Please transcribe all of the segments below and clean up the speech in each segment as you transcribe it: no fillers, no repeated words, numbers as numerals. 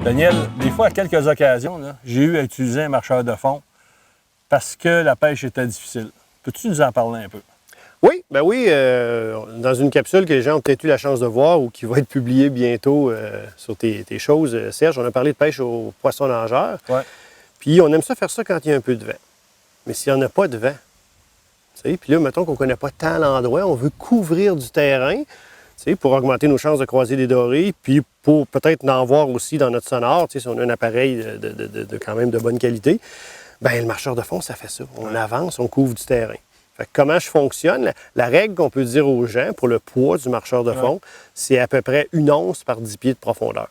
Daniel, des fois, à quelques occasions, j'ai eu à utiliser un marcheur de fond parce que la pêche était difficile. Peux-tu nous en parler un peu? Oui, ben oui, dans une capsule que les gens ont peut-être eu la chance de voir ou qui va être publiée bientôt sur tes choses, Serge, on a parlé de pêche aux poissons nageurs. Ouais. Puis on aime ça faire ça quand il y a un peu de vent. Mais s'il n'y en a pas de vent, tu sais, puis là, mettons qu'on ne connaît pas tant l'endroit, on veut couvrir du terrain, tu sais, pour augmenter nos chances de croiser des dorés, puis pour peut-être en voir aussi dans notre sonore, tu sais, si on a un appareil de quand même de bonne qualité, bien, le marcheur de fond, ça fait ça. On avance, on couvre du terrain. Fait que comment je fonctionne? La règle qu'on peut dire aux gens pour le poids du marcheur de fond, c'est à peu près 1 once par 10 pieds de profondeur.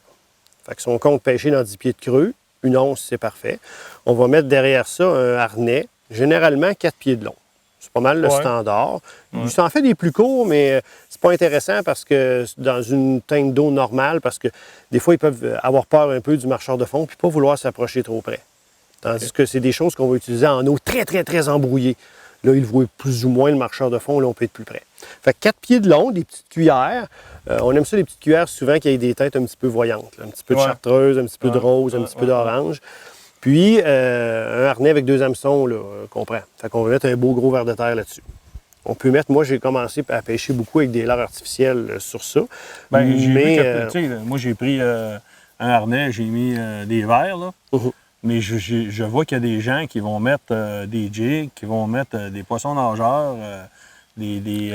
Fait que si on compte pêcher dans 10 pieds de creux, 1 once, c'est parfait. On va mettre derrière ça un harnais, généralement 4 pieds de long. C'est pas mal le standard. Il s'en fait des plus courts, mais c'est pas intéressant parce que dans une teinte d'eau normale, parce que des fois, ils peuvent avoir peur un peu du marcheur de fond puis pas vouloir s'approcher trop près. Tandis que c'est des choses qu'on va utiliser en eau très, très, très embrouillée. Là, il voit plus ou moins le marcheur de fond, là, on peut être plus près. Fait que 4 pieds de long, des petites cuillères. On aime ça, les petites cuillères, souvent, qui aient des têtes un petit peu voyantes. Là. Un petit peu de chartreuse, un petit peu de rose, un petit peu d'orange. Puis, un harnais avec 2 hameçons, là, qu'on prend. Fait qu'on va mettre un beau gros ver de terre là-dessus. On peut mettre, moi, j'ai commencé à pêcher beaucoup avec des leurres artificielles sur ça. Bien, moi, j'ai pris un harnais, j'ai mis des verres, là. Mais je vois qu'il y a des gens qui vont mettre des jigs, qui vont mettre des poissons nageurs, des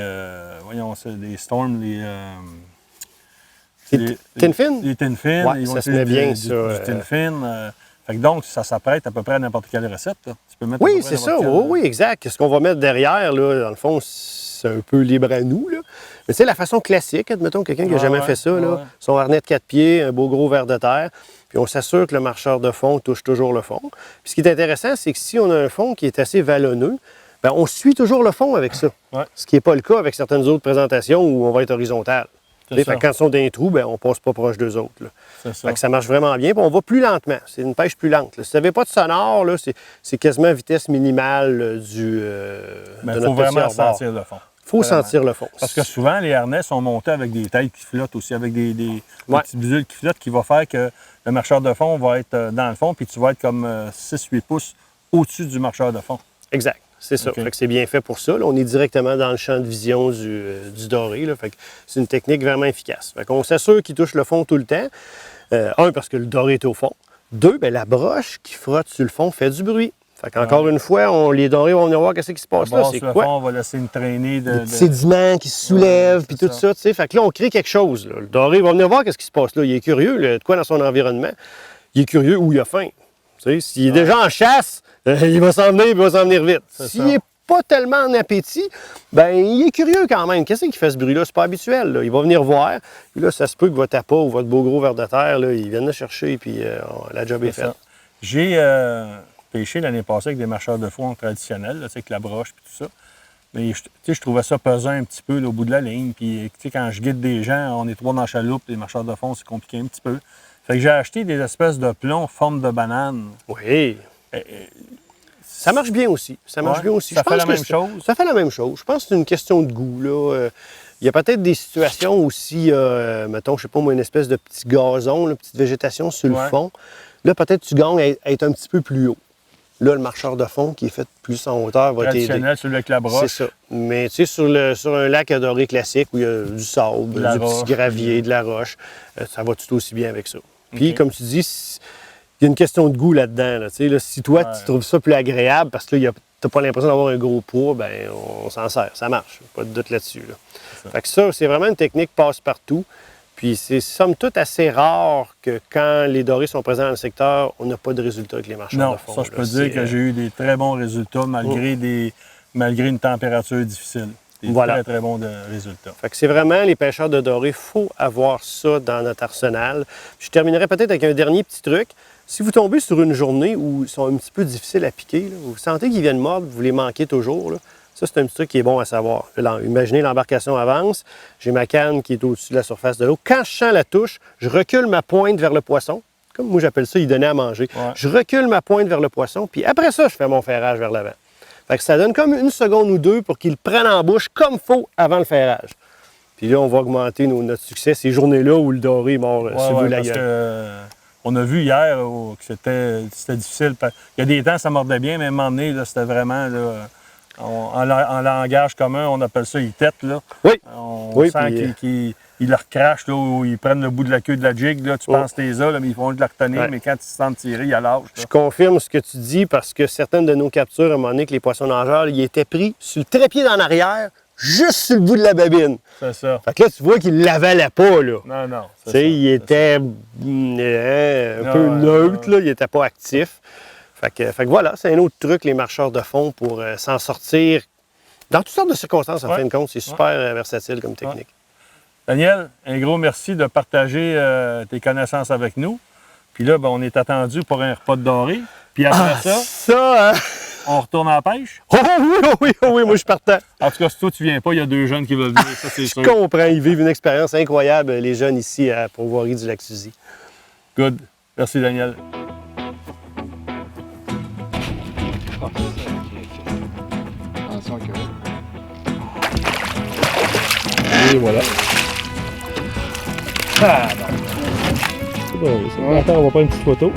storms, des tin-fins? Les tin-fins. Ouais, ça se met bien, ça. Du tin-fin. Fait que donc, ça s'apprête à peu près à n'importe quelle recette. Là. Tu peux mettre oui, c'est ça. Oui, exact. Ce qu'on va mettre derrière, là, dans le fond, c'est un peu libre à nous. Là. Mais c'est la façon classique. Admettons quelqu'un qui n'a jamais fait ça. Là, son harnais de 4 pieds, un beau gros ver de terre. Puis on s'assure que le marcheur de fond touche toujours le fond. Puis ce qui est intéressant, c'est que si on a un fond qui est assez vallonneux, bien, on suit toujours le fond avec ça. Ce qui n'est pas le cas avec certaines autres présentations où on va être horizontal. Fait que quand ils sont dans un trou, bien, on ne passe pas proche d'eux autres. Fait que ça marche vraiment bien. Puis on va plus lentement. C'est une pêche plus lente. Là. Si vous n'avez pas de sonore, c'est quasiment vitesse minimale de notre faut vraiment sentir le fond. Il faut sentir le fond. Parce que souvent, les harnais sont montés avec des têtes qui flottent aussi, avec des petits bidules qui flottent, qui va faire que le marcheur de fond va être dans le fond, puis tu vas être comme 6-8 pouces au-dessus du marcheur de fond. Exact. C'est ça. Fait que c'est bien fait pour ça. Là, on est directement dans le champ de vision du doré. Là. Fait que c'est une technique vraiment efficace. Fait qu'on s'assure qu'il touche le fond tout le temps. Un, parce que le doré est au fond. 2, bien, la broche qui frotte sur le fond fait du bruit. Fait qu'encore une fois, les dorés vont venir voir qu'est-ce qui se passe là. C'est quoi? Fond, on va laisser une traînée de sédiments qui se soulèvent, puis tout ça, tu sais. Fait que là, on crée quelque chose. Là. Le doré va venir voir qu'est-ce qui se passe là. Il est curieux, là, de quoi dans son environnement. Il est curieux où il a faim. Tu sais, s'il est déjà en chasse, il va s'en venir, puis il va s'en venir vite. S'il n'est pas tellement en appétit, bien, il est curieux quand même. Qu'est-ce qui fait ce bruit-là? C'est pas habituel. Là. Il va venir voir. Puis là, ça se peut que votre appât ou votre beau gros ver de terre, là, ils viennent le chercher, puis la job est faite. J'ai pêché l'année passée avec des marcheurs de fond traditionnels, là, avec la broche et tout ça. Mais je trouvais ça pesant un petit peu là, au bout de la ligne. Puis quand je guide des gens, on est 3 dans la chaloupe, les marcheurs de fond, c'est compliqué un petit peu. Fait que j'ai acheté des espèces de plombs forme de banane. Oui. Ça marche bien aussi. Ça marche bien aussi. Ça fait la même chose? Ça fait la même chose. Je pense que c'est une question de goût. Là. Il y a peut-être des situations aussi, mettons, je sais pas moi, une espèce de petit gazon, une petite végétation sur le fond. Là, peut-être tu gagnes à être un petit peu plus haut. Là, le marcheur de fond qui est fait plus en hauteur va t'aider. Traditionnel, celui avec la broche. C'est ça. Mais tu sais, sur un lac doré classique où il y a du sable, du petit gravier, de la roche, ça va tout aussi bien avec ça. Puis, comme tu dis, il y a une question de goût là-dedans. Là, là, si toi, tu trouves ça plus agréable parce que là, tu n'as pas l'impression d'avoir un gros poids, bien, on s'en sert. Ça marche. Pas de doute là-dessus. Là. Fait que ça, c'est vraiment une technique passe-partout. Puis c'est somme toute assez rare que quand les dorés sont présents dans le secteur, on n'a pas de résultat avec les marcheurs de fond. Ça, je peux dire que j'ai eu des très bons résultats malgré une température difficile. Des très, très bons résultats. Fait que c'est vraiment les pêcheurs de dorés, il faut avoir ça dans notre arsenal. Puis je terminerai peut-être avec un dernier petit truc. Si vous tombez sur une journée où ils sont un petit peu difficiles à piquer, là, vous sentez qu'ils viennent mordre, vous les manquez toujours, là, ça, c'est un petit truc qui est bon à savoir. Là, imaginez, l'embarcation avance, j'ai ma canne qui est au-dessus de la surface de l'eau. Quand je sens la touche, je recule ma pointe vers le poisson. Comme moi, j'appelle ça, il donnait à manger. Je recule ma pointe vers le poisson, puis après ça, je fais mon ferrage vers l'avant. Fait que ça donne comme 1 seconde ou 2 pour qu'il le prenne en bouche comme il faut avant le ferrage. Puis là, on va augmenter notre succès ces journées-là où le doré est mort sur la gueule. On a vu hier que c'était difficile. Il y a des temps, ça mordait bien, mais à un moment donné, là, c'était vraiment, là, en langage commun, on appelle ça « ils têtent ». Oui. On sent qu'ils leur crachent, là, ou ils prennent le bout de la queue de la jig. Là, tu penses que t'es là, mais ils font de la retenir, mais quand ils se sentent tirer, ils lâchent. Je confirme ce que tu dis parce que certaines de nos captures, à un moment donné, que les poissons nageurs, ils étaient pris sur le trépied en arrière, juste sur le bout de la babine. C'est ça. Fait que là, tu vois qu'ils ne l'avalaient pas, là. Non. Tu sais, il était un peu neutre, là, il n'était pas actif. Fait que voilà, c'est un autre truc, les marcheurs de fond, pour s'en sortir dans toutes sortes de circonstances, en fin de compte. C'est super versatile comme technique. Daniel, un gros merci de partager tes connaissances avec nous. Puis là, ben, on est attendu pour un repas de doré. Puis après ça, hein? On retourne à la pêche? Oh oui, moi je partais. En tout cas, si toi tu viens pas, il y a 2 jeunes qui veulent venir, ça c'est sûr. Je comprends, ils vivent une expérience incroyable, les jeunes ici à Pourvoirie du Lac-Suzy. Good. Merci Daniel. Et voilà. Ah, non. C'est bon, on va faire une petite photo.